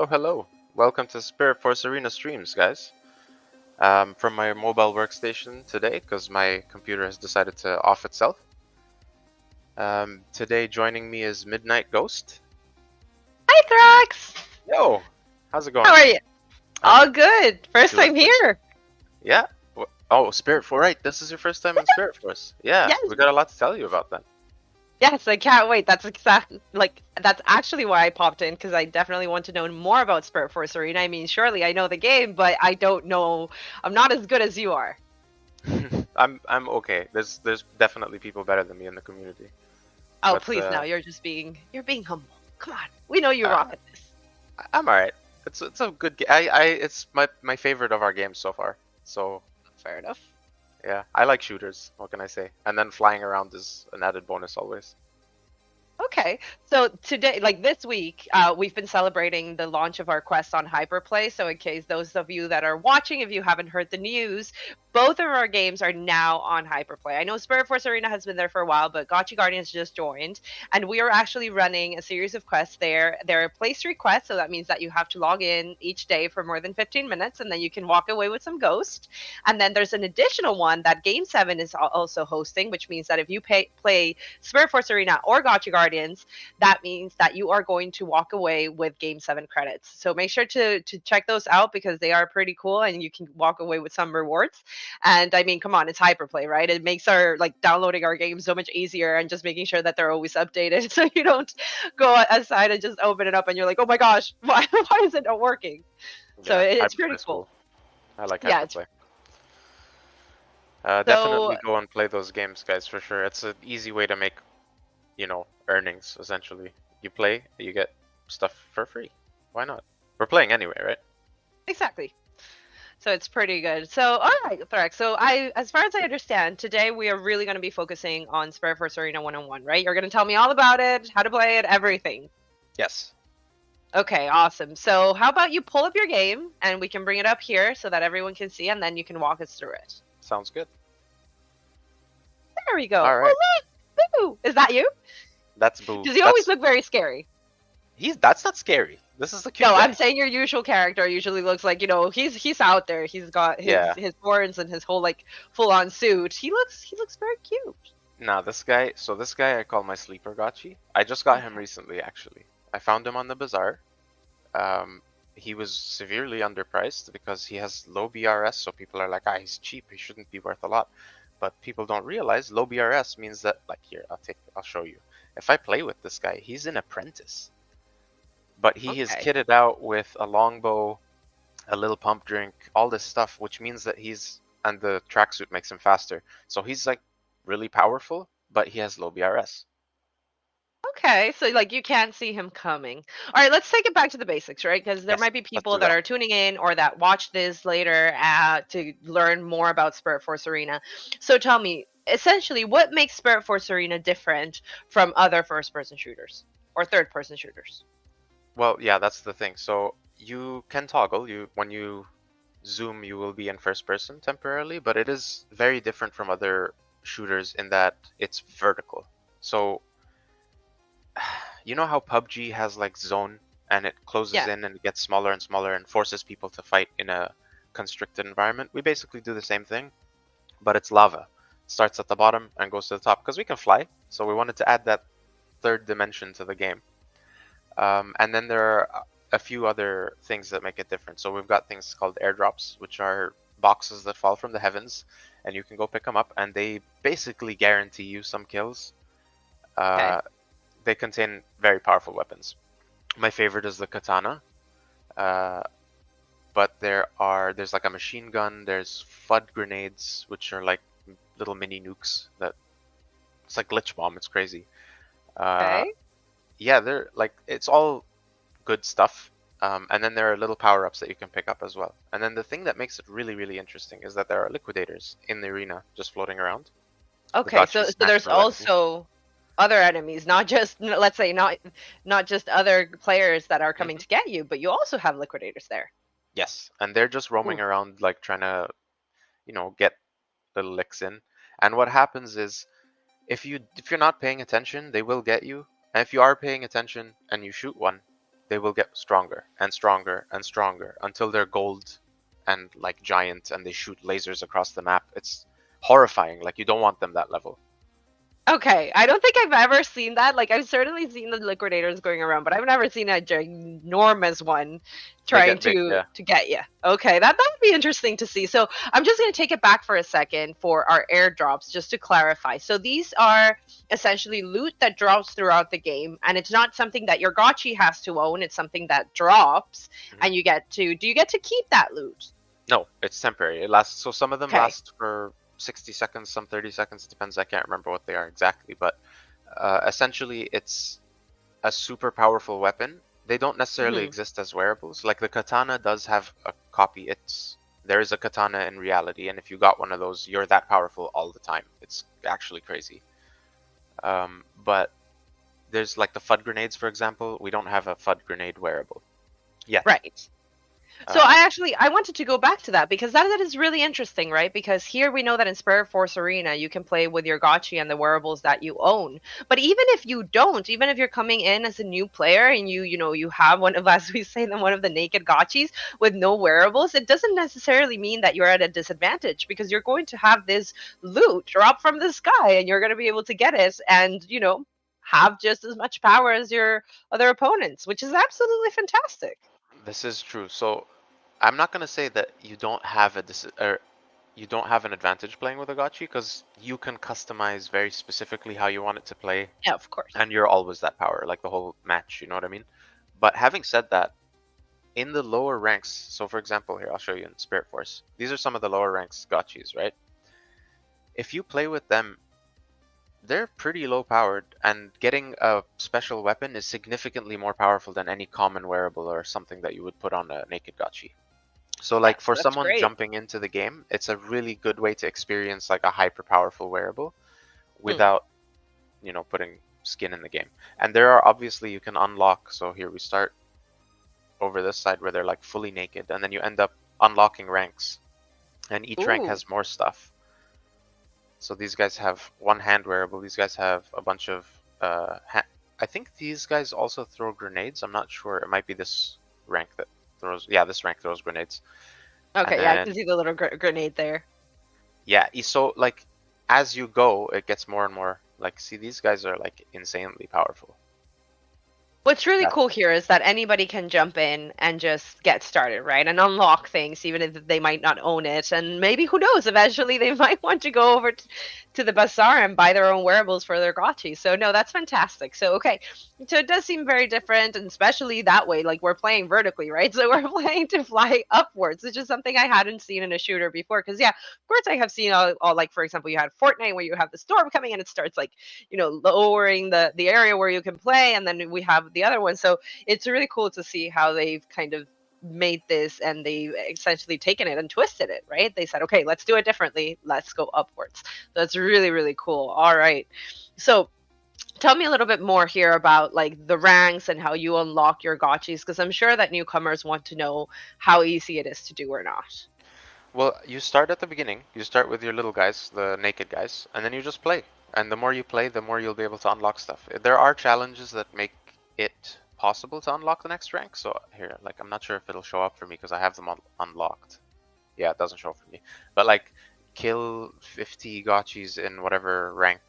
Hello, hello. Welcome to Spirit Force Arena streams, guys. From my mobile workstation today, because my computer has decided to off itself. Today joining me is Midnight Ghost. Hi, Thrax. Yo, how's it going? How are you? I'm All good. First doing time good. here. Yeah. Oh, Spirit Force, right. This is your first time in Spirit Force. Yeah, Yes. we got a lot to tell you about that. Yes, I can't wait. That's actually why I popped in, because I definitely want to know more about Spirit Force Arena. I mean, surely I know the game, but I don't know. I'm not as good as you are. I'm okay. There's definitely people better than me in the community. Oh, But please, now you're being humble. Come on, we know you uh, rock at this. I'm alright. It's a good game. It's my favorite of our games so far. So Fair enough. yeah, I like shooters. What can I say? And then flying around is an added bonus always. Okay, so today, like this week, we've been celebrating the launch of our quest on Hyperplay. So, in case those of you that are watching, if you haven't heard the news, both of our games are now on Hyperplay. I know Spirit Force Arena has been there for a while, but Gotchi Guardians just joined, and we are actually running a series of quests there. They're place 3 quests, so that means that you have to log in each day for more than 15 minutes, and then you can walk away with some ghost. And then there's an additional one that Game 7 is also hosting, which means that if you play Spirit Force Arena or Gotcha Guardians, that means that you are going to walk away with Game 7 credits. So make sure to check those out, because they are pretty cool and you can walk away with some rewards. And I mean, come on, it's Hyperplay, right? It makes our downloading our games so much easier, and just making sure that they're always updated so you don't go aside and just open it up and you're like, oh my gosh, why is it not working? So Yeah, it's pretty Hyperplay's cool. cool. I like Yeah, Hyperplay. so Definitely go and play those games, guys, for sure. It's an easy way to make, earnings essentially. You play, you get stuff for free. Why not? We're playing anyway, right? exactly. So it's pretty good. So, all right, Threx. So as far as I understand, today we are really going to be focusing on Spirit Force Arena 101, right? You're going to tell me all about it, how to play it, everything. Yes. Okay, awesome. So how about you pull up your game and we can bring it up here so that everyone can see, and then you can walk us through it. Sounds good. There we go. All right. Oh, look! Boo! Is that you? That's Boo. Does he always look very scary? That's not scary. This is the cute No, guy. I'm saying your usual character usually looks like, he's out there. He's got his horns and his whole full on suit. He looks very cute. Nah, this guy I call my sleeper gotchi. I just got him recently actually. I found him on the bazaar. He was severely underpriced because he has low BRS, so people are like, he's cheap, he shouldn't be worth a lot. But people don't realize low BRS means that, like, here, I'll show you. If I play with this guy, he's an apprentice. But he is kitted out with a longbow, a little pump drink, all this stuff, which means that and the tracksuit makes him faster. So he's like really powerful, but he has low BRS. Okay, so you can't see him coming. All right, let's take it back to the basics, right? Because there might be people that are tuning in or that watch this later to learn more about Spirit Force Arena. So tell me, essentially, what makes Spirit Force Arena different from other first-person shooters or third-person shooters? Well, yeah, that's the thing. So you can toggle. When you zoom, you will be in first person temporarily, but it is very different from other shooters in that it's vertical. So you know how PUBG has like zone and it closes in and it gets smaller and smaller and forces people to fight in a constricted environment? We basically do the same thing, but it's lava. It starts at the bottom and goes to the top because we can fly. So we wanted to add that third dimension to the game. And then there are a few other things that make it different. So we've got things called airdrops, which are boxes that fall from the heavens, and you can go pick them up, and they basically guarantee you some kills. They contain very powerful weapons. My favorite is the katana, but there's like a machine gun. There's FUD grenades, which are like little mini nukes that it's like glitch bomb. It's crazy. Yeah, they're like, it's all good stuff. And then there are little power-ups that you can pick up as well. And then the thing that makes it really, really interesting is that there are liquidators in the arena just floating around. Okay, so there's also other enemies, not just, let's say, not just other players that are coming to get you, but you also have liquidators there. Yes, and they're just roaming around, like trying to, get little licks in. And what happens is, if you're not paying attention, they will get you. And if you are paying attention and you shoot one, they will get stronger and stronger and stronger until they're gold and like giant and they shoot lasers across the map. It's horrifying. Like you don't want them that level. Okay, I don't think I've ever seen that. Like, I've certainly seen the liquidators going around, but I've never seen a ginormous one They trying get big, yeah. to get you. Okay, that would be interesting to see. So I'm just going to take it back for a second for our airdrops, just to clarify. So these are essentially loot that drops throughout the game, and it's not something that your gotchi has to own. It's something that drops, and you get to. Do you get to keep that loot? No, it's temporary. It lasts. So some of them Okay. last for 60 seconds, some 30 seconds. Depends. I can't remember what they are exactly, but essentially, it's a super powerful weapon. They don't necessarily Hmm. exist as wearables. Like the katana does have a copy. There is a katana in reality, and if you got one of those, you're that powerful all the time. It's actually crazy. But there's like the FUD grenades, for example. We don't have a FUD grenade wearable yet. Right. So Um, I wanted to go back to that because that is really interesting, right? Because here we know that in Spirit Force Arena you can play with your gotchi and the wearables that you own. But even if you don't, even if you're coming in as a new player and you have one of, as we say them, one of the naked gotchis with no wearables, it doesn't necessarily mean that you're at a disadvantage because you're going to have this loot drop from the sky and you're going to be able to get it and have just as much power as your other opponents, which is absolutely fantastic. this is true. So I'm not gonna say that you don't have or you don't have an advantage playing with a gotchi because you can customize very specifically how you want it to play, Yeah, of course. and you're always that power, like the whole match. You know what I mean? But having said that, in the lower ranks, so for example, here I'll show you in Spirit Force. These are some of the lower ranks gotchis, right? If you play with them, they're pretty low powered, and getting a special weapon is significantly more powerful than any common wearable or something that you would put on a naked gotchi. So like for That's someone great. jumping into the game, it's a really good way to experience like a hyper powerful wearable Hmm. without, putting skin in the game. And there are obviously you can unlock. So here we start over this side where they're like fully naked, and then you end up unlocking ranks, and each rank Ooh. has more stuff. So these guys have one hand wearable. These guys have a bunch of I think these guys also throw grenades. I'm not sure. It might be this rank that throws. Yeah, this rank throws grenades. And Okay, yeah, I can then see the little grenade there. yeah, so like as you go, it gets more and more like see these guys are like insanely powerful. What's really Yeah. cool here is that anybody can jump in and just get started, right? And unlock things, even if they might not own it. And maybe, who knows, eventually they might want to go over to the bazaar and buy their own wearables for their gotchi. So, no, that's fantastic. So, okay. So, it does seem very different, and especially that way. Like, we're playing vertically, right? So, we're playing to fly upwards, which is something I hadn't seen in a shooter before. Because, yeah, of course, I have seen all, like, for example, you had Fortnite where you have the storm coming and it starts, like, lowering the area where you can play, and then we have the other one. So it's really cool to see how they've kind of made this, and they essentially taken it and twisted it, right? They said, okay, let's do it differently, let's go upwards. So it's really, really cool. All right, so tell me a little bit more here about like the ranks and how you unlock your gotchis, because I'm sure that newcomers want to know how easy it is to do or not. Well, you start at the beginning. You start with your little guys, the naked guys, and then you just play. And the more you play, the more you'll be able to unlock stuff. There are challenges that make it possible to unlock the next rank. So here, like, I'm not sure if it'll show up for me because I have them unlocked. Yeah, it doesn't show up for me. But like, kill 50 gotchis in whatever rank,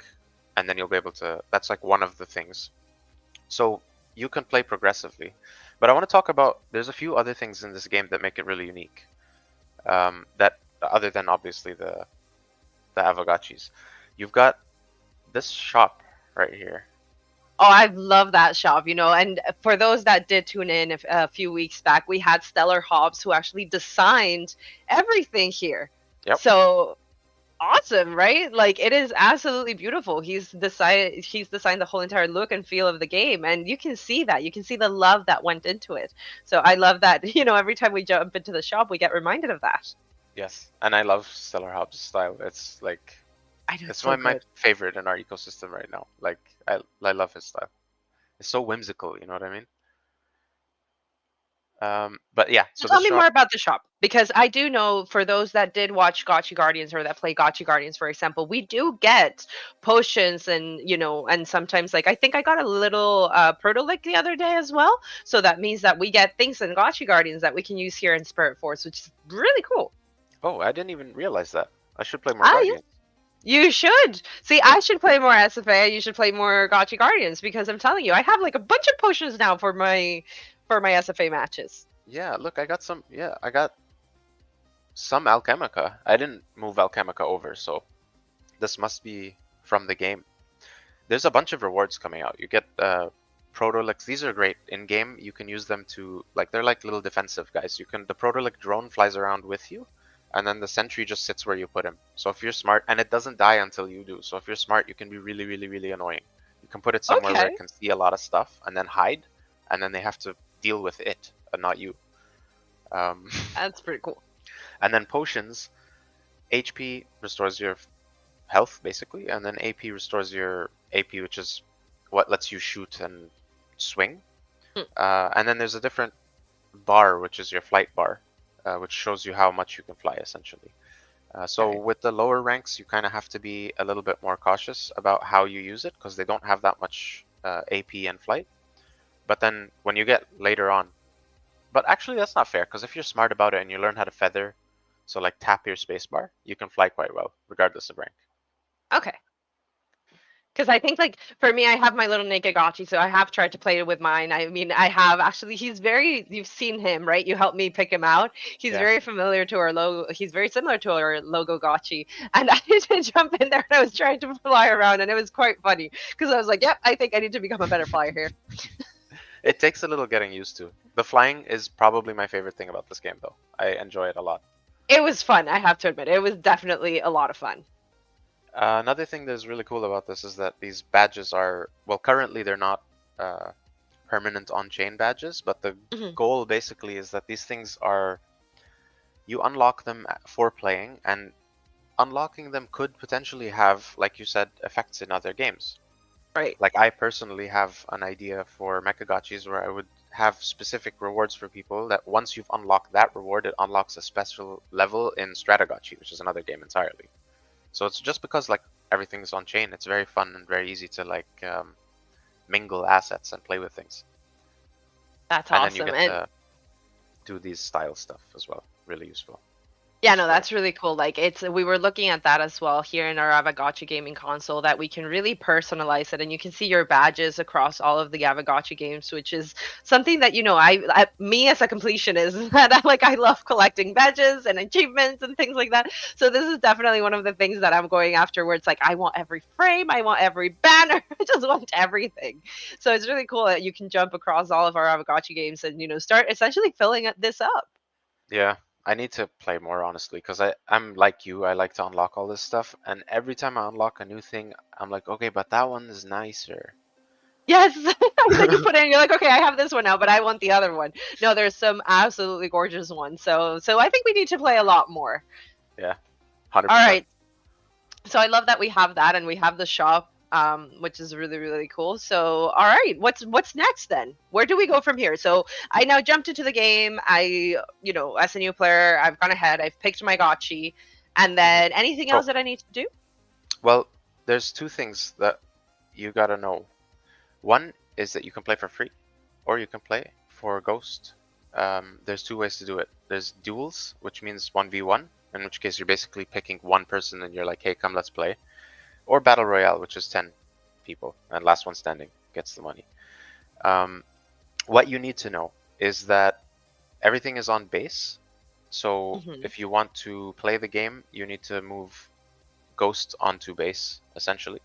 and then you'll be able to. That's like one of the things. So you can play progressively. But I want to talk about. There's a few other things in this game that make it really unique. That other than obviously the Aavegotchis. You've got this shop right here. Oh, I love that shop, and for those that did tune in a few weeks back, we had Stellar Hobbs who actually designed everything here. Yep. So awesome, right? Like, it is absolutely beautiful. He's designed the whole entire look and feel of the game, and you can see that. You can see the love that went into it. So I love that, every time we jump into the shop, we get reminded of that. Yes, and I love Stellar Hobbs' style. It's like I know, it's it's so my good. favorite in our ecosystem right now. Like I love his style. It's so whimsical. You know what I mean? But yeah, so Tell this me shop. more about the shop because I do know for those that did watch Gotchi Guardians or that play Gotchi Guardians, for example, we do get potions and and sometimes like I think I got a little protolic the other day as well. So that means that we get things in Gotchi Guardians that we can use here in Spirit Force, which is really cool. Oh, I didn't even realize that. I should play more Ah, yes, Guardians. you should. See, I should play more SFA. You should play more Gotchi Guardians because I'm telling you, I have like a bunch of potions now for my SFA matches. Yeah, look, I got some. Yeah, I got some Alchemica. I didn't move Alchemica over, so this must be from the game. There's a bunch of rewards coming out. You get Protolix. These are great in game. You can use them to like they're like little defensive guys. You can the Protolic drone flies around with you, and then the sentry just sits where you put him. So if you're smart, and it doesn't die until you do. So if you're smart, you can be really, really, really annoying. You can put it somewhere where Okay, it can see a lot of stuff, and then hide, and then they have to deal with it, and not you. Um, that's pretty cool. and then potions, HP restores your health basically, and then AP restores your AP, which is what lets you shoot and swing. Hmm. And then there's a different bar, which is your flight bar, which shows you how much you can fly essentially. So Okay. with the lower ranks, you kind of have to be a little bit more cautious about how you use it because they don't have that much AP and flight. But then when you get later on, but actually that's not fair because if you're smart about it and you learn how to feather, so like tap your spacebar, you can fly quite well regardless of rank. Okay. Because I think, like, for me, I have my little Nakagachi, so I have tried to play it with mine. I mean, I have actually, you've seen him, right? You helped me pick him out. He's Yeah. very familiar to our logo. He's very similar to our logo Gotchi. And I did jump in there and I was trying to fly around, and it was quite funny because I was like, yep, I think I need to become a better flyer here. It takes a little getting used to. The flying is probably my favorite thing about this game, though. I enjoy it a lot. It was fun, I have to admit. It was definitely a lot of fun. Another thing that's really cool about this is that these badges are, well, currently they're not uh, permanent on-chain badges, but the Mhm. goal basically is that these things are, you unlock them for playing, and unlocking them could potentially have, like you said, effects in other games. Right. Like I personally have an idea for Mechagotchis where I would have specific rewards for people that once you've unlocked that reward, it unlocks a special level in Stratagotchi, which is another game entirely. So it's just because like everything's on chain, it's very fun and very easy to like mingle assets and play with things. That's And then you awesome. get And to do these style stuff as well. Really useful. yeah, Just no, for that's really cool. Like we were looking at that as well here in our Aavegotchi gaming console that we can really personalize it and you can see your badges across all of the Aavegotchi games, which is something that me as a completionist that I love collecting badges and achievements and things like that. So this is definitely one of the things that I'm going after where it's like I want every frame, I want every banner, I just want everything. So it's really cool that you can jump across all of our Aavegotchi games and start essentially filling this up. yeah. I need to play more honestly because I'm like you. I like to unlock all this stuff, and every time I unlock a new thing, I'm like, okay, but that one is nicer. Yes. And then you put in, you're like, okay, I have this one now, but I want the other one. No, there's some absolutely gorgeous ones. So I think we need to play a lot more. Yeah, 100%. All right. So I love that we have that and we have the shop, which is really, really cool. So all right, what's next then? Where do we go from here? So I now jumped into the game. As a new player, I've gone ahead, I've picked my gotchi, and Mhm. then anything Oh, else that I need to do? well, there's two things that you gotta know. One is that you can play for free, or you can play for Ghost. There's two ways to do it. There's duels, which means 1v1, in which case you're basically picking one person and you're like, hey, come, let's play. Or Battle Royale, which is 10 people, and last one standing gets the money. Um, what you need to know is that everything is on base. So Hmm. if you want to play the game, you need to move Ghost onto base, essentially.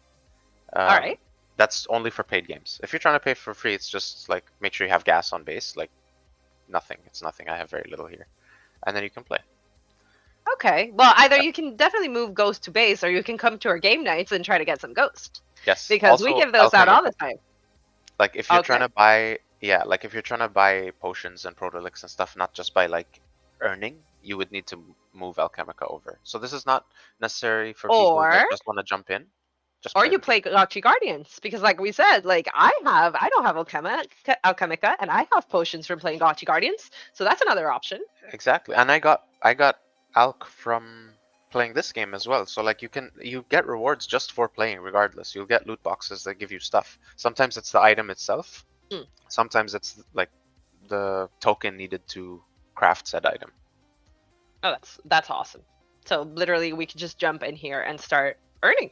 All Um, right. that's only for paid games. If you're trying to pay for free, it's just like make sure you have gas on base. Like nothing. It's nothing. I have very little here, and then you can play. Okay. Well, either Uh, you can definitely move Ghost to base, or you can come to our game nights and try to get some Ghost yes. because we Also, give those out all the Alchemica. time. Like if you're trying Okay. to buy, yeah, like if you're trying to buy potions and protolix and stuff, not just by like earning, you would need to move Alchemica over. So this is not necessary for people that Or just want to jump in, Just Or play you the game. play Gotchi Guardians because, like we said, like I don't have Alchemica, and I have potions from playing Gotchi Guardians, so that's another option. Exactly. And I got Alk from playing this game as well. So like you get rewards just for playing regardless. You'll get loot boxes that give you stuff. Sometimes it's the item itself. Mm. Sometimes it's like the token needed to craft said item. Oh, that's awesome. So literally, we could just jump in here and start earning.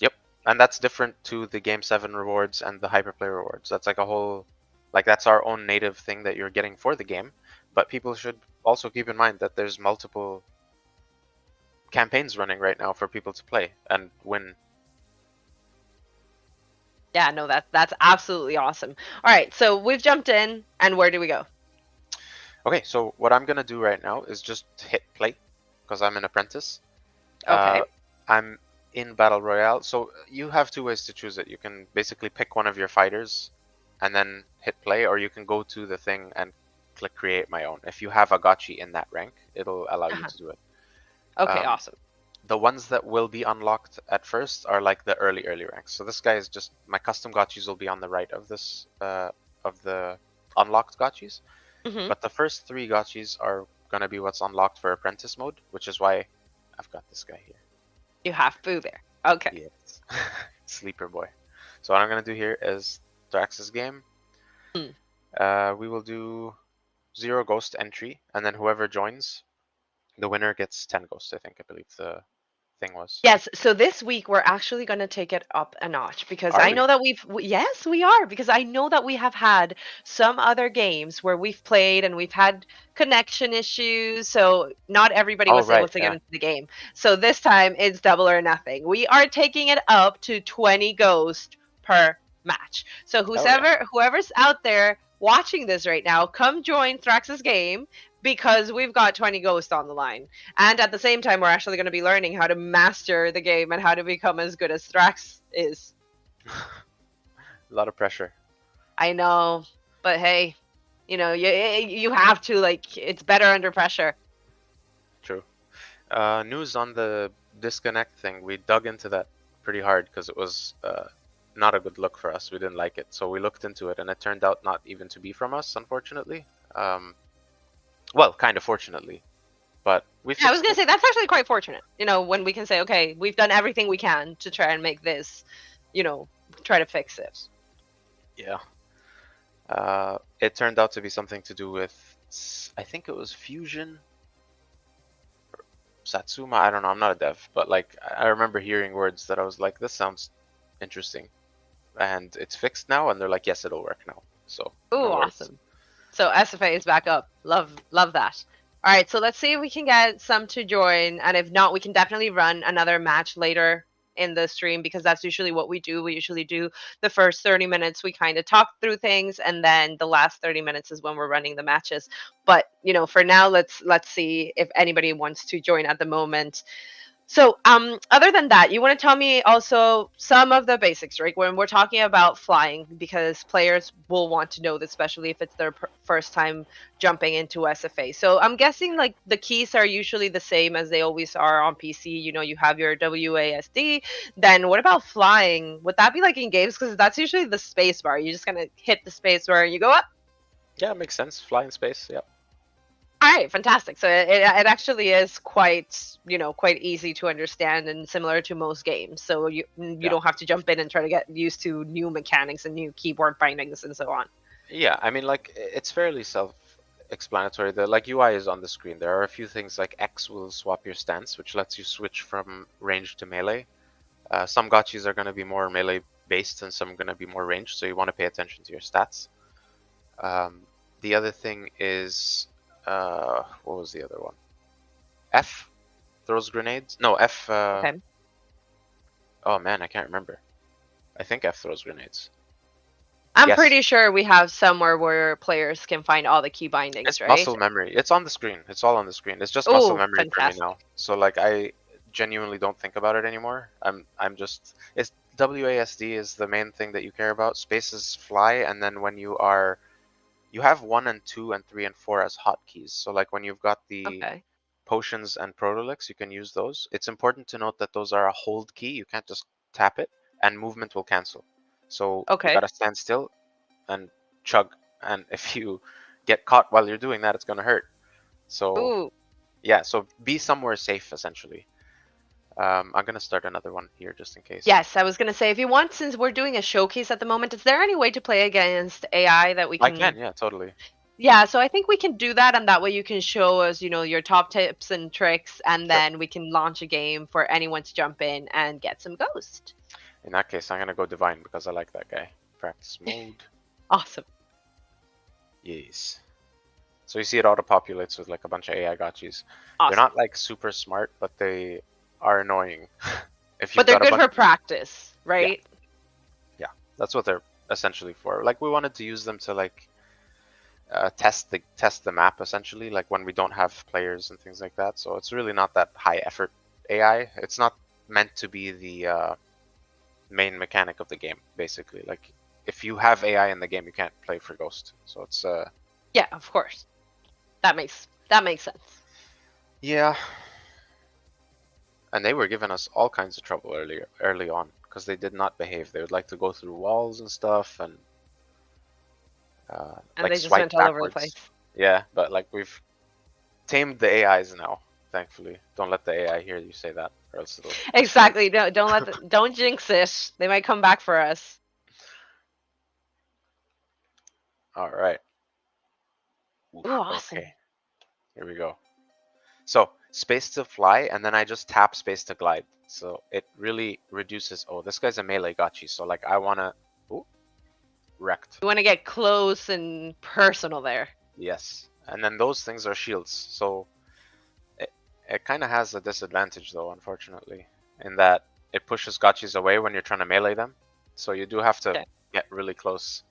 Yep. And that's different to the Game 7 rewards and the Hyperplay rewards. That's like a whole like that's our own native thing that you're getting for the game. But people should also keep in mind that there's multiple campaigns running right now for people to play and win. Yeah, no, that's absolutely awesome. All right, so we've jumped in, and where do we go? Okay, so what I'm gonna do right now is just hit play because I'm an apprentice. Okay. Uh, I'm in Battle Royale, so you have two ways to choose it. You can basically pick one of your fighters and then hit play, or you can go to the thing and click create my own. If you have a gotchi in that rank, it'll allow you Uh-huh. to do it. Okay, Um, awesome. the ones that will be unlocked at first are like the early ranks. So this guy is just my custom gotchis will be on the right of this of the unlocked gotchis. Hmm. But the first three gotchis are gonna be what's unlocked for apprentice mode, which is why I've got this guy here. You have Foo there. Okay. Yes. Sleeper boy. So what I'm gonna do here is Thrax's game. Hmm. We will do 0 ghost entry, and then whoever joins, the winner gets 10 ghosts. I believe the thing was. Yes, so this week we're actually going to take it up a notch because Are I we? know that yes, we are, because I know that we have had some other games where we've played and we've had connection issues, so not everybody Oh was able right, to get yeah. into the game. So this time it's double or nothing. We are taking it up to 20 ghosts per match. So Oh yeah. whoever's out there watching this right now, come join Thrax's game because we've got 20 ghosts on the line. And at the same time, we're actually going to be learning how to master the game and how to become as good as Thrax is. A lot of pressure. I know, but hey, you have to, like, it's better under pressure. True. News on the disconnect thing. We dug into that pretty hard because it was not a good look for us. We didn't like it, so we looked into it, and it turned out not even to be from us, unfortunately. Well, kind of fortunately, but we Yeah, I was fixed going to it. say that's actually quite fortunate, when we can say, okay, we've done everything we can to try and make this, try to fix it. Yeah. It turned out to be something to do with, I think it was Fusion, Satsuma. I don't know. I'm not a dev, but like I remember hearing words that I was like, this sounds interesting, and it's fixed now, and they're like, yes, it'll work now. So Oh, no worries. awesome. So SFA is back up. Love that. All right, so let's see if we can get some to join, and if not, we can definitely run another match later in the stream because that's usually what we do. We usually do the first 30 minutes, we kind of talk through things, and then the last 30 minutes is when we're running the matches. But, for now, let's see if anybody wants to join at the moment. So, other than that, you want to tell me also some of the basics, right? When we're talking about flying, because players will want to know this, especially if it's their first time jumping into SFA. So, I'm guessing like the keys are usually the same as they always are on PC. You have your WASD. Then, what about flying? Would that be like in games? Because that's usually the space bar. You just kind of hit the space bar and you go up. Yeah, it makes sense. Fly in space. Yeah. All right, fantastic. So it actually is quite easy to understand and similar to most games. So you Yeah. don't have to jump in and try to get used to new mechanics and new keyboard bindings and so on. Yeah. I mean, like it's fairly self-explanatory. The like UI is on the screen. There are a few things like X will swap your stance, which lets you switch from range to melee. Some gotchis are going to be more melee based, and some are going to be more ranged. So you want to pay attention to your stats. The other thing is, what was the other one? F throws grenades. No, F. Okay. Oh man, I can't remember. I think F throws grenades. I'm Yes, pretty sure we have somewhere where players can find all the key bindings, it's right? muscle memory. It's on the screen. It's all on the screen. It's just muscle Oh, memory for me now. fantastic. So like I genuinely don't think about it anymore. I'm just it's WASD is the main thing that you care about. Spaces fly, and then when you have 1 and 2 and 3 and 4 as hotkeys. So like when you've got the Okay. potions and protolix, you can use those. It's important to note that those are a hold key. You can't just tap it. and movement will cancel. So you Okay. gotta stand still and chug. And if you get caught while you're doing that, it's gonna hurt. So Ooh. yeah, so be somewhere safe essentially. I'm gonna start another one here just in case. Yes, I was gonna say if you want, since we're doing a showcase at the moment, is there any way to play against AI that we I can? can, yeah, totally. Yeah, so I think we can do that, and that way you can show us, your top tips and tricks, and Sure. then we can launch a game for anyone to jump in and get some ghost. In that case, I'm gonna go divine because I like that guy. Practice mode. Awesome. Yes. So you see it auto-populates with like a bunch of AI gotchis. They're Awesome. not like super smart, but they are annoying. If But you've they're got a good bunch for practice, right? yeah, that's what they're essentially for. Like we wanted to use them to like test the map essentially, like when we don't have players and things like that. So it's really not that high effort AI. It's not meant to be the main mechanic of the game, basically. Like if you have AI in the game, you can't play for Ghost. So it's Yeah, of course. That makes sense. yeah. And they were giving us all kinds of trouble early on because they did not behave. They would like to go through walls and stuff and And like they just swipe went all over the place. backwards. Yeah, but like we've tamed the AIs now, thankfully. Don't let the AI hear you say that, or else it'll destroy you. Exactly. Don't jinx it. They might come back for us. All right. Ooh, Oof, awesome. okay, here we go. So space to fly, and then I just tap space to glide. So it really reduces. Oh, this guy's a melee gotchi. So like I wanna. Ooh, wrecked. You want to get close and personal there. Yes, and then those things are shields. So it kind of has a disadvantage though, unfortunately, in that it pushes gotchis away when you're trying to melee them. So you do have to Okay. get really close.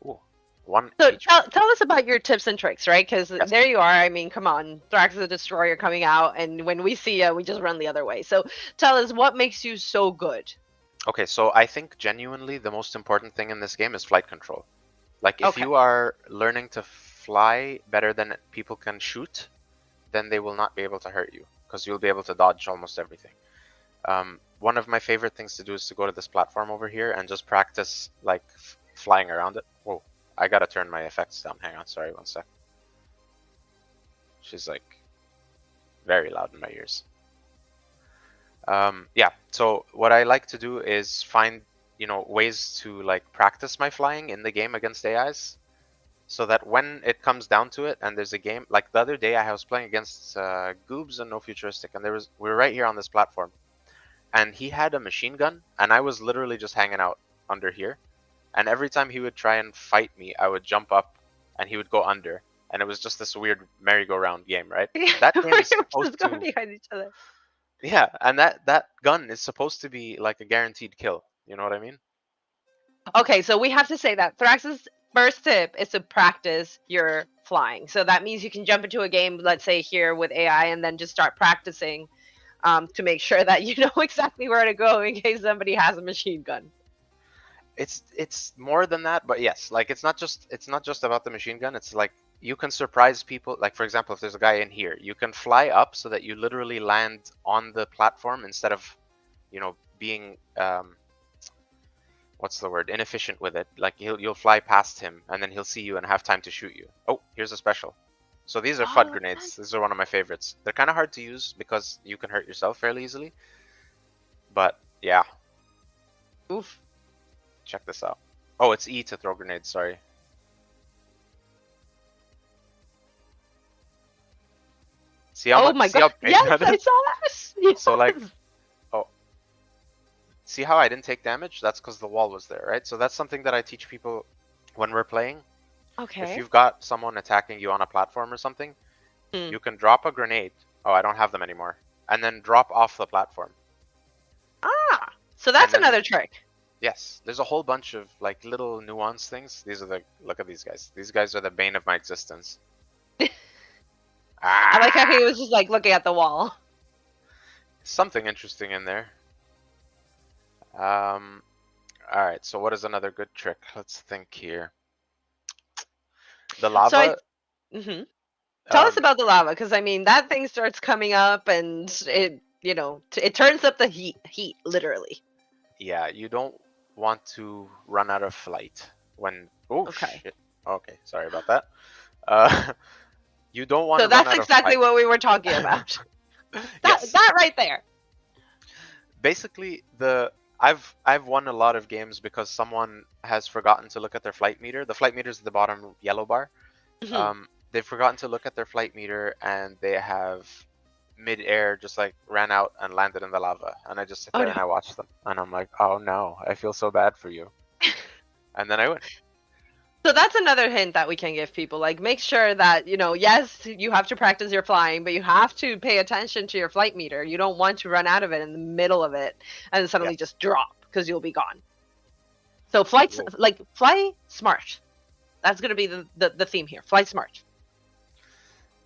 Ooh, one So HP. tell us about your tips and tricks, right? Because Yes. there you are. I mean, come on, Thrax the Destroyer coming out, and when we see you, we just run the other way. So tell us what makes you so good. Okay, so I think genuinely the most important thing in this game is flight control. Like if Okay. you are learning to fly better than people can shoot, then they will not be able to hurt you because you'll be able to dodge almost everything. One of my favorite things to do is to go to this platform over here and just practice like flying around it. Whoa, I gotta turn my effects down. Hang on, sorry, one sec. She's like very loud in my ears. Yeah, so what I like to do is find, ways to like practice my flying in the game against AIs so that when it comes down to it and there's a game, like the other day I was playing against Goobs and No Futuristic, and we were right here on this platform, and he had a machine gun, and I was literally just hanging out under here, and every time he would try and fight me, I would jump up and he would go under, and it was just this weird merry-go-round game, right? That game We're is supposed just going to, behind each other. yeah, and that gun is supposed to be like a guaranteed kill. You know what I mean? Okay, so we have to say that Thrax's first tip is to practice your flying. So that means you can jump into a game, let's say here with AI, and then just start practicing to make sure that you know exactly where to go in case somebody has a machine gun. It's more than that, but yes, like it's not just about the machine gun. It's like you can surprise people. Like for example, if there's a guy in here, you can fly up so that you literally land on the platform instead of, being what's the word, inefficient with it. Like you'll fly past him and then he'll see you and have time to shoot you. Oh, here's a special. So these are FUD Oh, grenades. These are one of my favorites. They're kind of hard to use because you can hurt yourself fairly easily. But yeah, oof. check this out. Oh, it's E to throw grenades, sorry. See how Oh much, my see how god. big Yes, that I is? saw that. Yes. So like, oh, see how I didn't take damage? That's because the wall was there, right? So that's something that I teach people when we're playing. If Okay. you've got someone attacking you on a platform or something, you can drop a grenade. Oh, I don't have them anymore. And then drop off the platform. Ah, so that's And then, another trick. yes, there's a whole bunch of like little nuance things. Look at these guys. These guys are the bane of my existence. I like how Ah, he was just like looking at the wall. something interesting in there. All right, so what is another good trick? Let's think here. The So I. lava, Mhm. Tell us um, about the lava, because I mean that thing starts coming up, and it turns up the heat, literally. Yeah, you don't want to run out of flight when. Oh Okay. shit. Okay, sorry about that. Uh, you don't want So to run that's out of exactly flight. what we were talking about. That Yes. that right there. Basically, I've won a lot of games because someone has forgotten to look at their flight meter. The flight meter is the bottom yellow bar. Mhm. They've forgotten to look at their flight meter and they have mid-air just like ran out and landed in the lava. And I just sit Oh there no. and I watch them. And I'm like, oh no, I feel so bad for you. And then I win. So that's another hint that we can give people. Like, make sure that, yes, you have to practice your flying, but you have to pay attention to your flight meter. You don't want to run out of it in the middle of it and suddenly Yes. just drop because you'll be gone. So flights, Whoa. like, fly smart. That's going to be the theme here. Fly smart.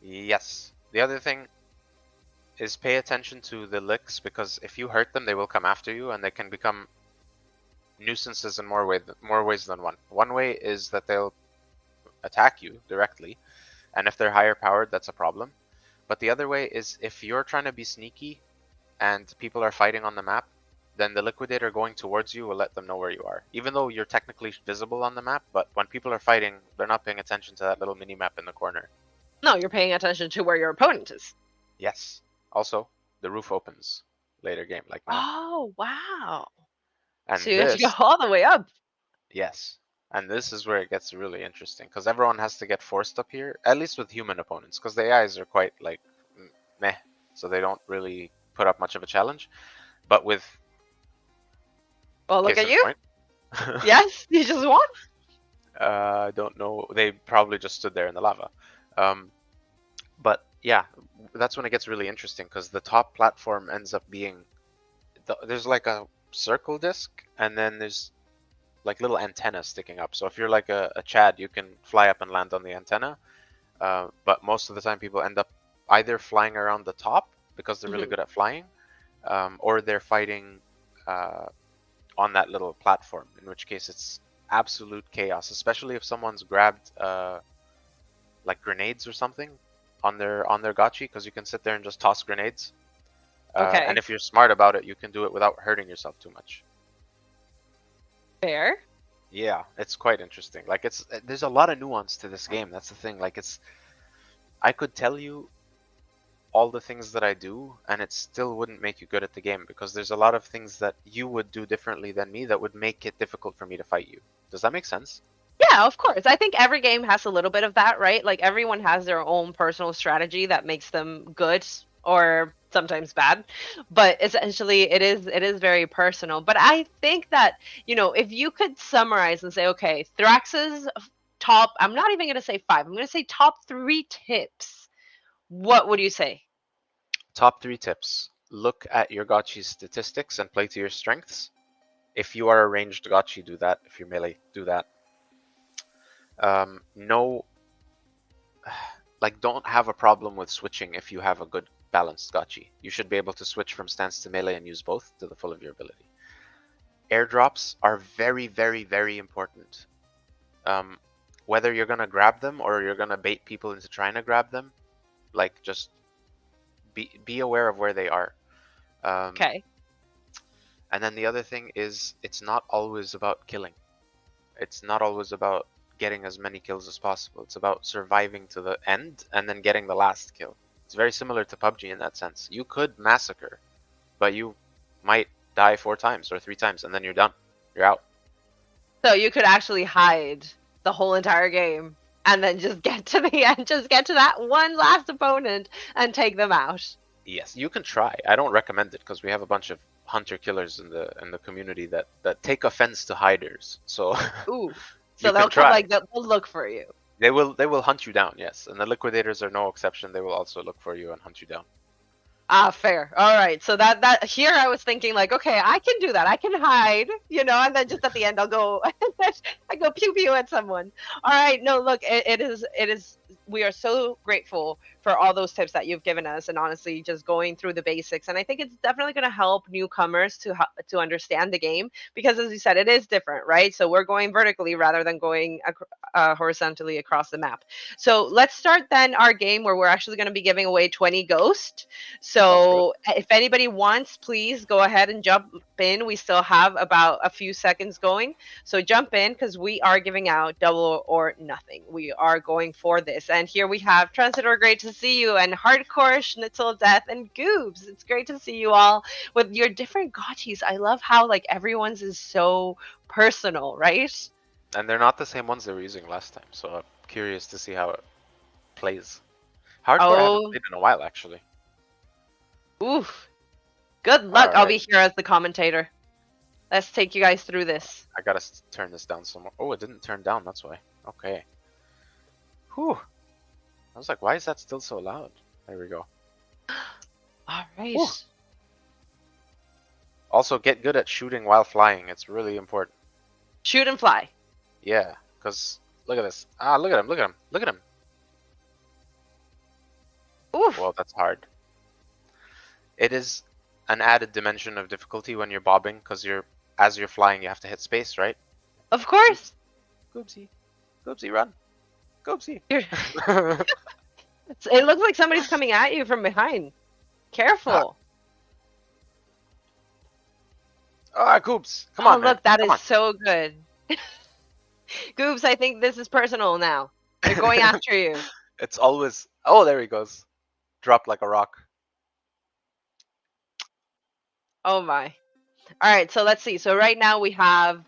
Yes. The other thing is pay attention to the licks because if you hurt them, they will come after you and they can become nuisances in more ways than one. One way is that they'll attack you directly, and if they're higher powered, that's a problem. But the other way is if you're trying to be sneaky and people are fighting on the map, then the liquidator going towards you will let them know where you are. Even though you're technically visible on the map, but when people are fighting, they're not paying attention to that little mini map in the corner. No, you're paying attention to where your opponent is. Yes. Also, the roof opens later game like now. Oh, wow. So And you have to go this, all the way up. yes. And this is where it gets really interesting because everyone has to get forced up here, at least with human opponents, because the AIs are quite like meh, so they don't really put up much of a challenge. But with Well, look case at in you. point, Yes, you just won. I don't know. They probably just stood there in the lava. Um, but yeah, that's when it gets really interesting because the top platform ends up being there's like a circle disc, and then there's like little antennas sticking up. So if you're like a Chad, you can fly up and land on the antenna. But most of the time, people end up either flying around the top because they're really Mhm. good at flying, or they're fighting on that little platform. In which case, it's absolute chaos, especially if someone's grabbed like grenades or something on their gotchi, because you can sit there and just toss grenades. And Okay, if you're smart about it, you can do it without hurting yourself too much. fair. Yeah, it's quite interesting. Like there's a lot of nuance to this game. That's the thing. Like I could tell you all the things that I do and it still wouldn't make you good at the game because there's a lot of things that you would do differently than me that would make it difficult for me to fight you. Does that make sense? Yeah, of course. I think every game has a little bit of that, right? Like everyone has their own personal strategy that makes them good or sometimes bad. But essentially it is very personal. But I think that, if you could summarize and say, okay, Thrax's top, I'm not even going to say 5. I'm going to say top 3 tips. What would you say? Top 3 tips. Look at your gotchi's statistics and play to your strengths. If you are a ranged gotchi, do that. If you're melee, do that. No, like don't have a problem with switching if you have a good balanced gotchi. You should be able to switch from stance to melee and use both to the full of your ability. Airdrops are very, very, very important. Um, whether you're gonna grab them or you're gonna bait people into trying to grab them, like just be aware of where they are. Um, Okay. and then the other thing is it's not always about killing. It's not always about getting as many kills as possible. It's about surviving to the end and then getting the last kill. It's very similar to PUBG in that sense. You could massacre, but you might die 4 times or 3 times and then you're done. You're out. So you could actually hide the whole entire game and then just get to the end, just get to that one last opponent and take them out. Yes, you can try. I don't recommend it because we have a bunch of hunter killers in the community that take offense to hiders. So Ooh. you So can they'll come try. like they'll look for you. They will hunt you down, yes. And the liquidators are no exception. They will also look for you and hunt you down. Ah, fair. All right. So that here I was thinking like, okay, I can do that. I can hide, and then just at the end I'll go I go pew pew at someone. All right. No, look, it is we are so grateful for all those tips that you've given us, and honestly, just going through the basics. And I think it's definitely going to help newcomers to understand the game, because, as you said, it is different, right? So we're going vertically rather than going horizontally across the map. So let's start then our game, where we're actually going to be giving away 20 ghost. Sounds good. So if anybody wants, please go ahead and jump in. We still have about a few seconds going. So jump in, because we are giving out double or nothing. We are going for this. And here we have Transitor, great to see you, and Hardcore, Schnitzel Death, and Goobs. It's great to see you all with your different gotchis. I love how like everyone's is so personal, right? And they're not the same ones they were using last time, so I'm curious to see how it plays. Hardcore I haven't Oh, played in a while, actually. oof. Good luck. I'll Alright, be here as the commentator. Let's take you guys through this. I gotta turn this down some more. Oh, it didn't turn down, that's why. Okay. Whew. I was like, why is that still so loud? There we go. All right. Whew. Also, get good at shooting while flying. It's really important. Shoot and fly. Yeah, because look at this. Ah, look at him, look at him, look at him. Oof. Well, that's hard. It is an added dimension of difficulty when you're bobbing, because as you're flying, you have to hit space, right? Of course. Goopsie. Goopsie, run. Goopsie. It looks like somebody's coming at you from behind. Careful. Ah, Goops. Come on, Oh, man. look, that Come is on. so good. Goobs, I think this is personal now. They're going after you. It's always... Oh, there he goes. Dropped like a rock. Oh my. All right, so let's see. So right now we have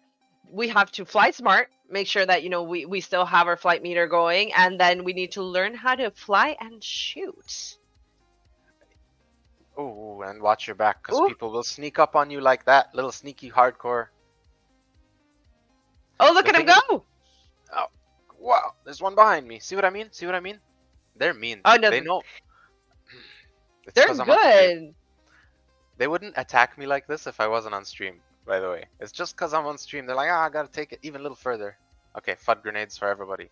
to fly smart, make sure that we still have our flight meter going, and then we need to learn how to fly and shoot. Oh, and watch your back, because Ooh. people will sneak up on you like that. Little sneaky hardcore. Oh, look The at him thing is- go. Oh, wow. There's one behind me. See what I mean? See what I mean? They're mean. Oh no, They know. It's they're 'cause I'm on stream. good. They wouldn't attack me like this if I wasn't on stream, by the way. It's just because I'm on stream. They're like, I gotta take it even a little further. Okay, FUD grenades for everybody.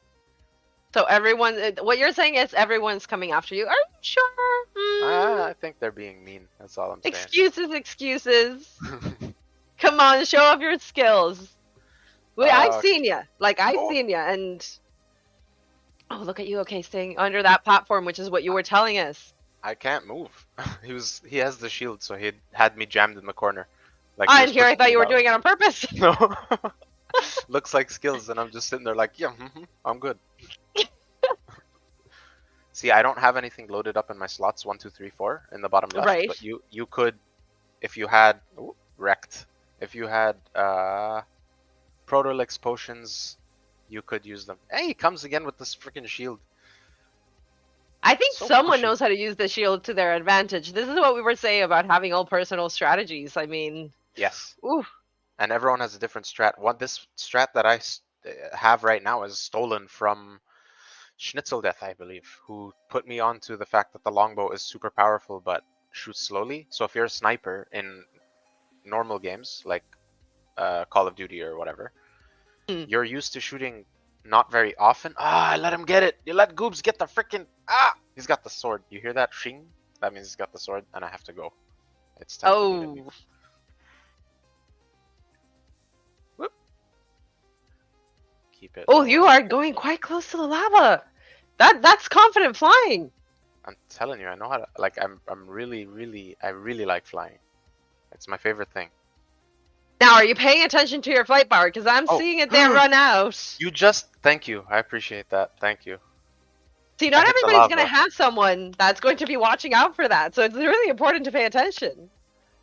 So everyone, what you're saying is everyone's coming after you. Are you sure? I think they're being mean. That's all I'm saying. Excuses. Come on, show off your skills. I've Okay. seen you. Like, I've seen you. And, oh, look at you. Okay, staying under that platform, which is what you were telling us. I can't move. He has the shield, so he had me jammed in the corner. Like And here I thought you were doing it on purpose. No. Looks like skills, and I'm just sitting there like, yeah, I'm good. See, I don't have anything loaded up in my slots 1, 2, 3, 4 in the bottom left. Right. But you could, if you had wrecked. If you had Protolix potions, you could use them. Hey, he comes again with this freaking shield. I think So someone pushy. knows how to use the shield to their advantage. This is what we were saying about having all personal strategies. I mean, Yes. ooh. And everyone has a different strat. This strat that I have right now is stolen from Schnitzel Death, I believe, who put me onto the fact that the longbow is super powerful but shoots slowly. So if you're a sniper in normal games like Call of Duty or whatever, you're used to shooting not very often. Ah, I let him get it. You let Goobs get the freaking... Ah! He's got the sword. You hear that? Shing? That means he's got the sword, and I have to go. It's time for me to leave. Whoop. Keep it. Oh, you are going quite close to the lava. That's confident flying. I'm telling you, I know how to... Like, I really like flying. It's my favorite thing. Now, are you paying attention to your flight bar? Because I'm seeing it there run out. You just... Thank you. I appreciate that. Thank you. See, not hit the everybody's going to lava. have someone that's going to be watching out for that. So it's really important to pay attention.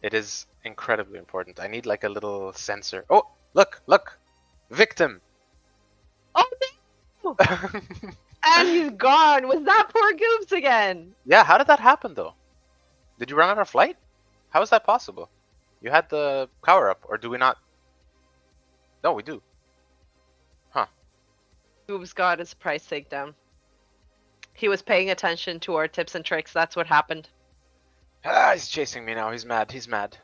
It is incredibly important. I need like a little sensor. Oh, look. Victim. Oh, no. And he's gone. Was that poor Goobs again? Yeah, how did that happen though? Did you run out of flight? How is that possible? You had the power up, or do we not? No, we do. Huh. Goobs got his price takedown. He was paying attention to our tips and tricks. That's what happened. Ah, he's chasing me now. He's mad. He's mad.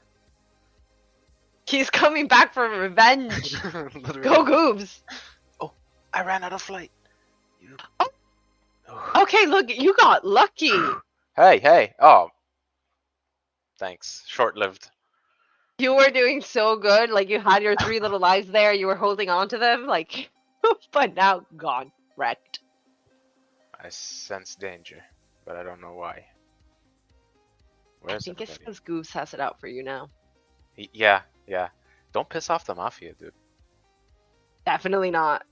He's coming back for revenge. Go Goobs. Oh, I ran out of flight. You... Oh. Okay, look, you got lucky. Hey, hey. Oh, thanks. Short-lived. You were doing so good. Like you had your 3 little lives there. You were holding on to them. Like, but now gone, wrecked. I sense danger, but I don't know why. I Where's think it's everybody? because Goose has it out for you now. Yeah, yeah. Don't piss off the mafia, dude. Definitely not.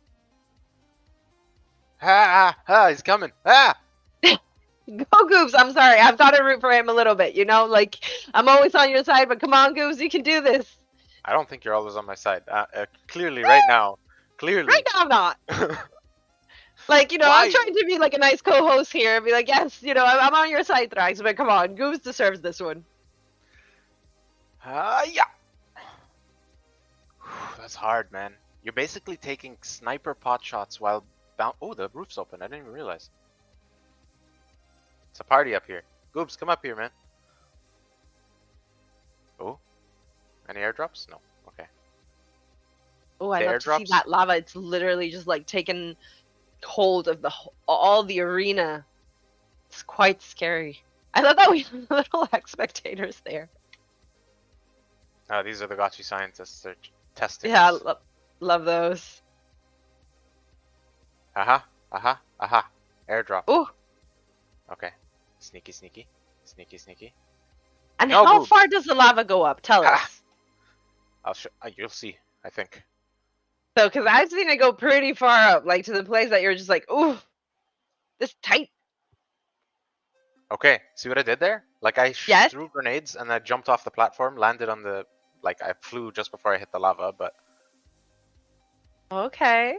He's coming. Ah! Go Goose. I'm sorry. I've got to root for him a little bit. You know, like I'm always on your side, but come on, Goose, you can do this. I don't think you're always on my side. Clearly, right now. Right Clearly. now, I'm not. Like, I'm Why? trying to be like a nice co-host here and be like, yes, I'm on your side, Thrax, but come on, Goose deserves this one. Yeah. That's hard, man. You're basically taking sniper pot shots while bound. Oh, the roof's open. I didn't even realize. It's a party up here. Goobs, come up here, man. Oh, any airdrops? No. Okay. Oh, I The love to see airdrops? that lava. It's literally just like taking hold of all the arena. It's quite scary. I love that we have little spectators there. Oh, these are the gotchi scientists. They're testing Yeah, us. love those. Aha, aha, aha. Airdrop. Oh, Okay. Sneaky, sneaky. Sneaky, sneaky. and No, how Goobs. far does the lava go up? Tell Ha! us. You'll see, I think. So, because I've seen it go pretty far up, like to the place that you're just like, ooh, this tight. Okay, see what I did there? Like I Yes. threw grenades and I jumped off the platform, landed on the, like I flew just before I hit the lava, but Okay.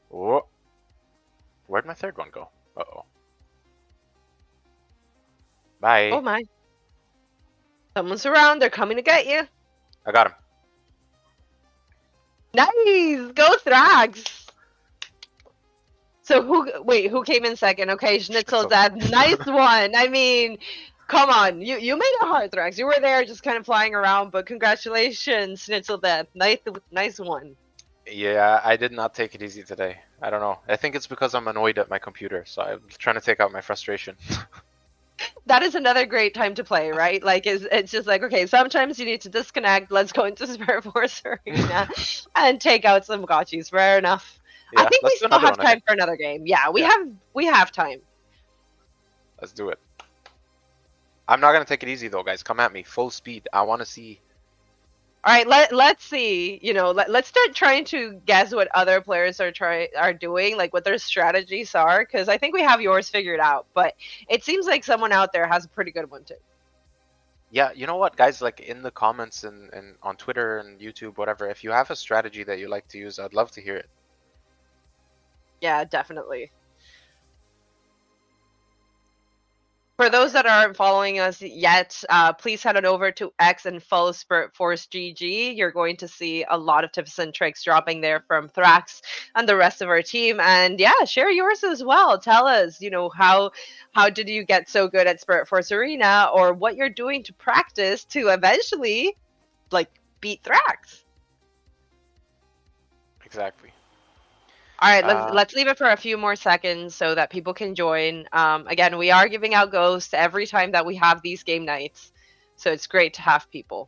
whoa, where'd my third one go? Uh-oh. Oh Bye. my. Someone's around. They're coming to get you. I got him. Nice. Go Thrax. So who came in second? Okay, Schnitzel Schnitzel. Dad. Nice one. I mean, come on. You made it hard, Thrax. You were there just kind of flying around, but congratulations, Schnitzel Dad. Nice one. Yeah, I did not take it easy today. I don't know. I think it's because I'm annoyed at my computer, so I'm trying to take out my frustration. That is another great time to play, right? Like it's just like, okay, sometimes you need to disconnect. Let's go into Spirit Force Arena and take out some gotchis. Fair enough. I Yeah, think we let's do still another have one, I time think. for another game. Yeah, we Yeah. have time. Let's do it. I'm not gonna take it easy though, guys. Come at me, full speed. I want to see. All right, let's see. Let's start trying to guess what other players are doing, like what their strategies are, because I think we have yours figured out. But it seems like someone out there has a pretty good one too. Yeah, you know what, guys? Like in the comments and on Twitter and YouTube, whatever. If you have a strategy that you like to use, I'd love to hear it. Yeah, definitely. For those that aren't following us yet, please head on over to X and follow Spirit Force GG. You're going to see a lot of tips and tricks dropping there from Thrax and the rest of our team. And yeah, share yours as well. Tell us, how did you get so good at Spirit Force Arena, or what you're doing to practice to eventually, like, beat Thrax. Exactly. All right, let's leave it for a few more seconds so that people can join. Again, we are giving out ghosts every time that we have these game nights, so it's great to have people.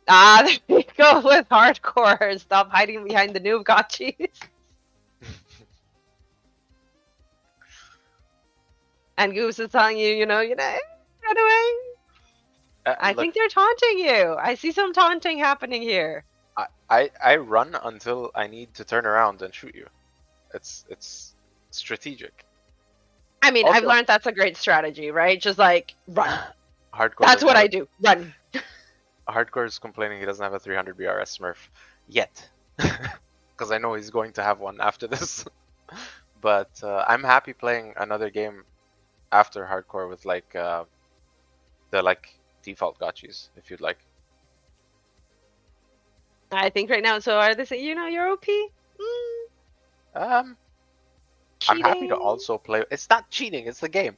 There we go with hardcore. Stop hiding behind the noob gotchis. And Goose is telling you, run away. I think they're taunting you. I see some taunting happening here. I run until I need to turn around and shoot you. It's strategic. I mean, Also, I've learned that's a great strategy, right? Just like run. Hardcore. That's what I do. Run. Hardcore is complaining he doesn't have a 300 BRS Smurf yet, because I know he's going to have one after this. But I'm happy playing another game after Hardcore with like the default gotchis, if you'd like. I think right now, so are they saying, you're OP? I'm happy to also play. It's not cheating, it's the game.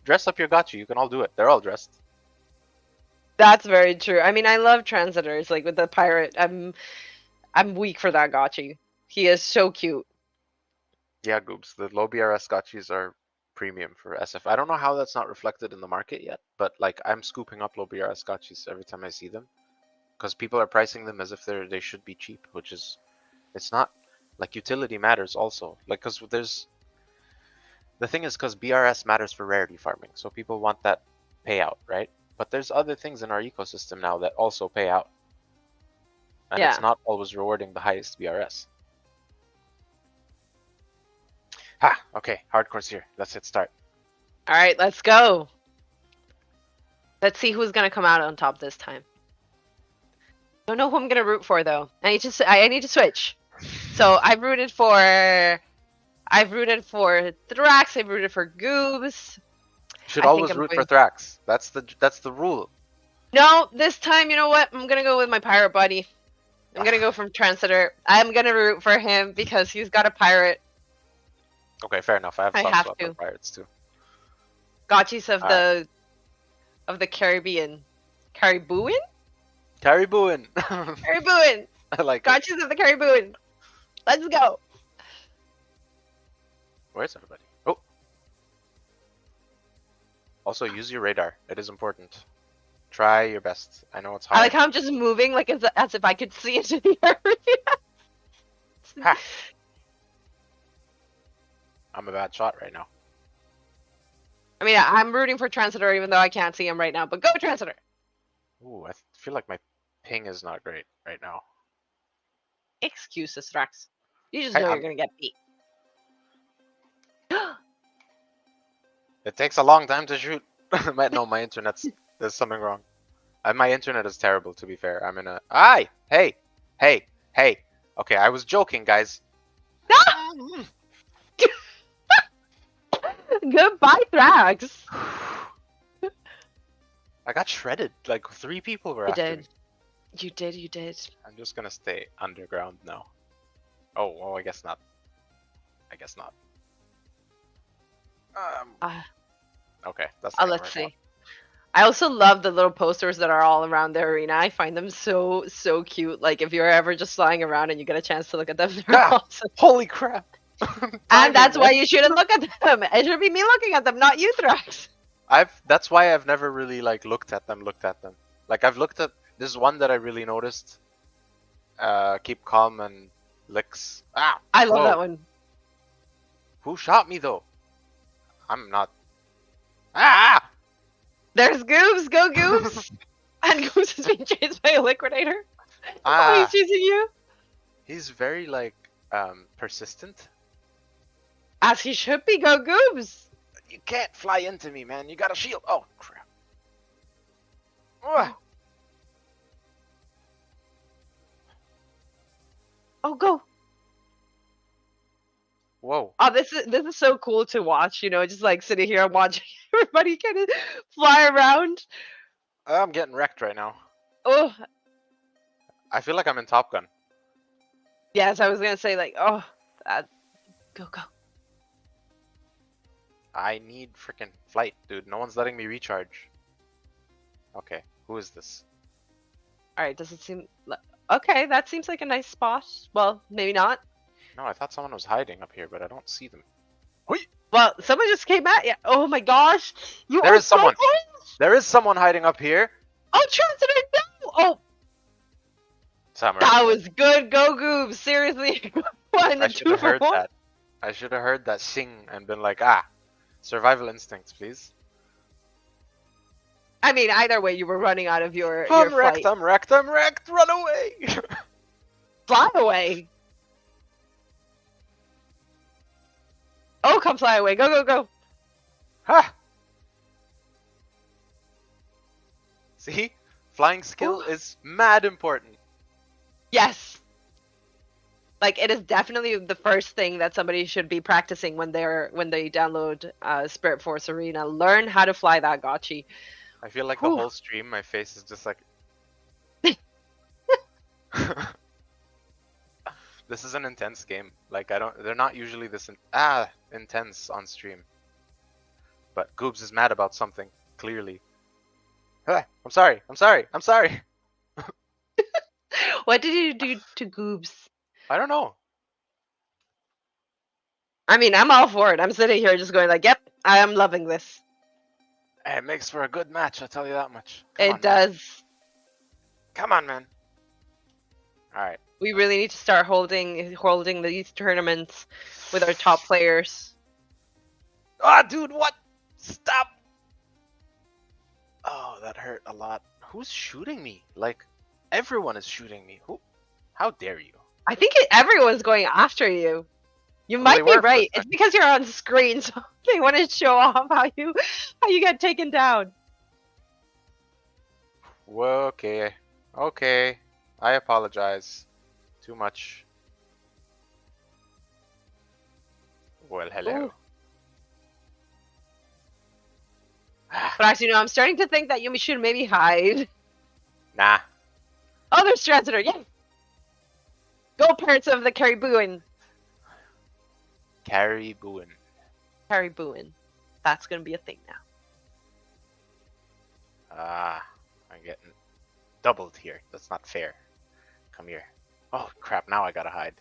Dress up your gotchi, you can all do it. They're all dressed. That's very true. I mean, I love transitors. Like with the pirate, I'm weak for that gotchi. He is so cute. Yeah, Goobs. The low BRS gotchis are premium for SF. I don't know how that's not reflected in the market yet, but like I'm scooping up low BRS gotchis every time I see them, because people are pricing them as if they should be cheap, which is it's not. Like utility matters also, like because there's the thing is because BRS matters for rarity farming, so people want that payout, right? But there's other things in our ecosystem now that also pay out, and it's Yeah. not always rewarding the highest BRS. Ha! Okay, hardcore's here. Let's hit start. All right, let's go. Let's see who's gonna come out on top this time. Don't know who I'm gonna root for though. I need to switch. So I've rooted for Thrax. I've rooted for Goobs. Should always root for Thrax. That's the rule. No, this time, you know what? I'm gonna go with my pirate buddy. I'm gonna go from Transitor. I'm gonna root for him because he's got a pirate. Okay, fair enough. I have soft swap on pirates too. Gotchis of the Caribbean. Caribbean? Caribbean. Caribbean. I like Gotchis it. of the Caribbean. Let's go. Where's everybody? Oh. Also, use your radar. It is important. Try your best. I know it's hard. I like how I'm just moving like as if I could see into the area. Ha! I'm a bad shot right now. I mean, I'm rooting for Transitor even though I can't see him right now, but go Transitor! Ooh, I feel like my ping is not great right now. Excuses, Thrax. You just know you're gonna get beat. It takes a long time to shoot. No, my internet's... There's something wrong. My internet is terrible, to be fair. I'm in a... Aye! Hey! Hey! Hey! Okay, I was joking, guys. Goodbye, Thrax! I got shredded. Like, 3 people were after me. You did. I'm just gonna stay underground now. Oh, well, I guess not. Okay, that's not let's see. I also love the little posters that are all around the arena. I find them so cute. Like if you're ever just flying around and you get a chance to look at them, they're awesome. Holy crap! And that's why you shouldn't look at them. It should be me looking at them, not you, Thrax. That's why I've never really like looked at them. Like I've looked at this one that I really noticed. Keep calm and licks. Ah! I love that one. Who shot me though? I'm not. Ah! There's Goobs! Go Goobs! And Goobs is being chased by a liquidator. Oh, he's chasing you. He's very like persistent. As he should be. Go Goobs! You can't fly into me, man. You got a shield. Oh crap. Ugh. Oh, go. Whoa. Oh, this is so cool to watch, you know, just like sitting here and watching everybody kind of fly around. I'm getting wrecked right now. Oh. I feel like I'm in Top Gun. Yes, I was gonna say like, oh, go. I need freaking flight, dude. No one's letting me recharge. Okay, who is this? All right, does it seem okay? That seems like a nice spot. Well, maybe not. No, I thought someone was hiding up here, but I don't see them. Wait. Well, someone just came at you. Oh my gosh, there is someone. There is someone hiding up here. Oh, Transitor, no! Oh, Summer. That was good. Go Goobs. Seriously, I should have heard that. I should have heard that sing and been like, survival instincts, please. I mean, either way, you were running out of your wrecked, flight. I'm wrecked. Run away. Fly away. Oh, come fly away. Go. Ha! See? Flying skill is mad important. Yes. Like, it is definitely the first thing that somebody should be practicing when they download Spirit Force Arena. Learn how to fly that gotchi. I feel like the whole stream, my face is just like... This is an intense game. Like, they're not usually this intense on stream. But Goobs is mad about something, clearly. I'm sorry. What did you do to Goobs? I don't know. I mean, I'm all for it. I'm sitting here just going like, yep, I am loving this. It makes for a good match, I'll tell you that much. Come It on, man. does. Come on, man. All right. We really need to start holding these tournaments with our top players. Ah, dude, what? Stop. Oh, that hurt a lot. Who's shooting me? Like, everyone is shooting me. Who? How dare you? I think everyone's going after you. You Well, they might be were for a right. It's second. because you're on screen, so they want to show off how you get taken down. Well, okay. Okay. I apologize. Too much. Well, hello. Ooh. But actually, no, I'm starting to think that you should maybe hide. Nah. Oh, there's Transitor. Yeah. Go, Parents of the Caribouan. Caribouan. Caribouan. That's going to be a thing now. Ah, I'm getting doubled here. That's not fair. Come here. Oh, crap. Now I gotta hide.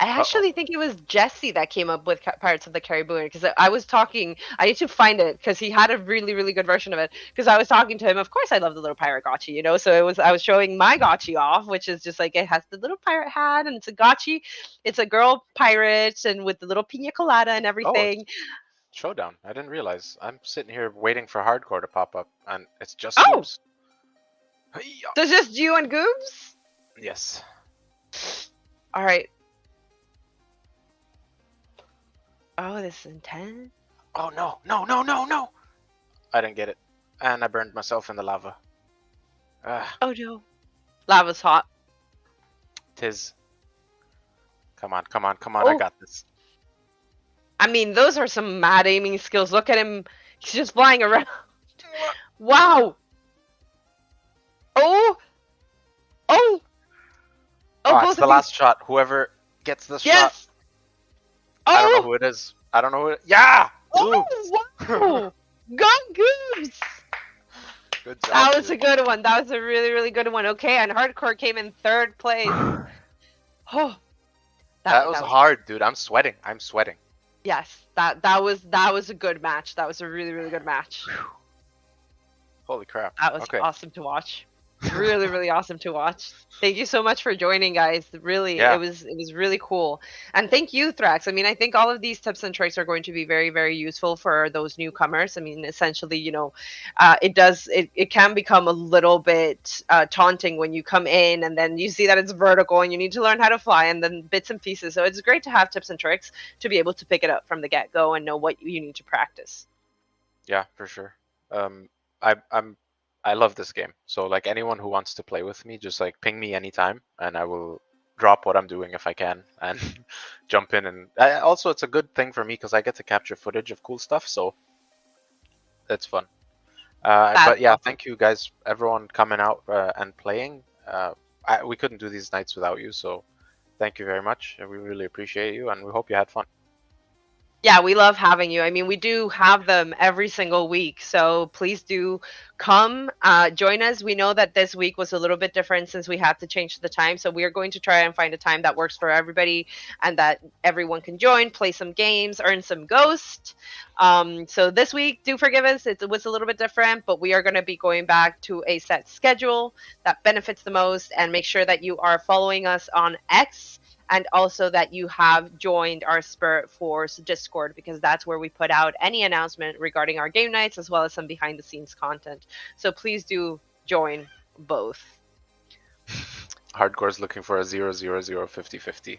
I actually think it was Jesse that came up with Pirates of the Caribbean because I was talking. I need to find it because he had a really, really good version of it. Because I was talking to him. Of course, I love the little pirate gotchi, you know. So I was showing my gotchi off, which is just like it has the little pirate hat and it's a gotchi. It's a girl pirate and with the little pina colada and Oh, everything. it's Showdown. I didn't realize. I'm sitting here waiting for hardcore to pop up, and it's just Oh, Goobs. Hey-ya. so it's just you and Goobs. Yes. All right. Oh, this is intense. Oh no, no, no, no, no! I didn't get it. And I burned myself in the lava. Oh no, lava's hot. Tis. Come on, come on, come on, I Oh, got this. I mean, those are some mad aiming skills. Look at him. He's just flying around. Wow. Oh. Oh. Oh, Oh, both it's the of you. last shot. Whoever gets this shot. Yes. I don't know Oh. who it is. I don't know who it is. Yeah! Oh, Goobs! wow. Got Goobs. Good job, That was dude. a good one. That was a really, really good one. Okay, and Hardcore came in third place. Oh, That was was hard, dude. I'm sweating. I'm sweating. yes. That was a good match. That was a really, really good match. Holy crap. That was Okay. awesome to watch. Really, really awesome to watch. Thank you so much for joining, guys. Really, Yeah. it was really cool. And thank you, Thrax. I mean, I think all of these tips and tricks are going to be very, very useful for those newcomers. I mean, essentially, you know, it can become a little bit taunting when you come in and then you see that it's vertical and you need to learn how to fly and then bits and pieces. So it's great to have tips and tricks to be able to pick it up from the get go and know what you need to practice. Yeah, for sure. I love this game. So like anyone who wants to play with me, just like ping me anytime, and I will drop what I'm doing if I can and jump in. And also, it's a good thing for me because I get to capture footage of cool stuff, so it's fun. That's But yeah, awesome. thank you guys, everyone coming out and playing. We couldn't do these nights without you, so thank you very much. We really appreciate you, and we hope you had fun. Yeah, we love having you. I mean, we do have them every single week. So please do come join us. We know that this week was a little bit different since we had to change the time. So we are going to try and find a time that works for everybody and that everyone can join, play some games, earn some ghost. So this week, do forgive us. It was a little bit different, but we are going to be going back to a set schedule that benefits the most, and make sure that you are following us on X and also that you have joined our Spirit Force Discord, because that's where we put out any announcement regarding our game nights as well as some behind the scenes content. So please do join both. Hardcore's looking for a 0-0-0-50-50.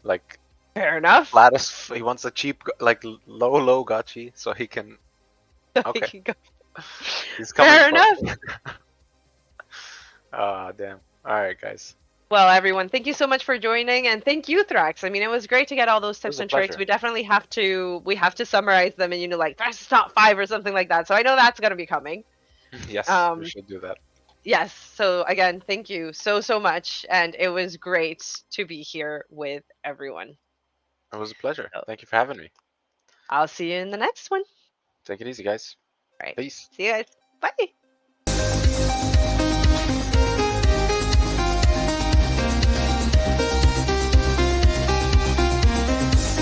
Like Fair enough. Gladys, he wants a cheap, like low gotchi, so he can. Okay. He's coming. Fair enough. Ah, damn. All right, guys. Well, everyone, thank you so much for joining, and thank you, Thrax. I mean, it was great to get all those tips and tricks. We definitely have to summarize them, and like Thrax's top 5 or something like that. So I know that's gonna be coming. Yes, we should do that. Yes. So again, thank you so much, and it was great to be here with everyone. It was a pleasure. Thank you for having me. I'll see you in the next one. Take it easy, guys. All right. Peace. See you guys. Bye.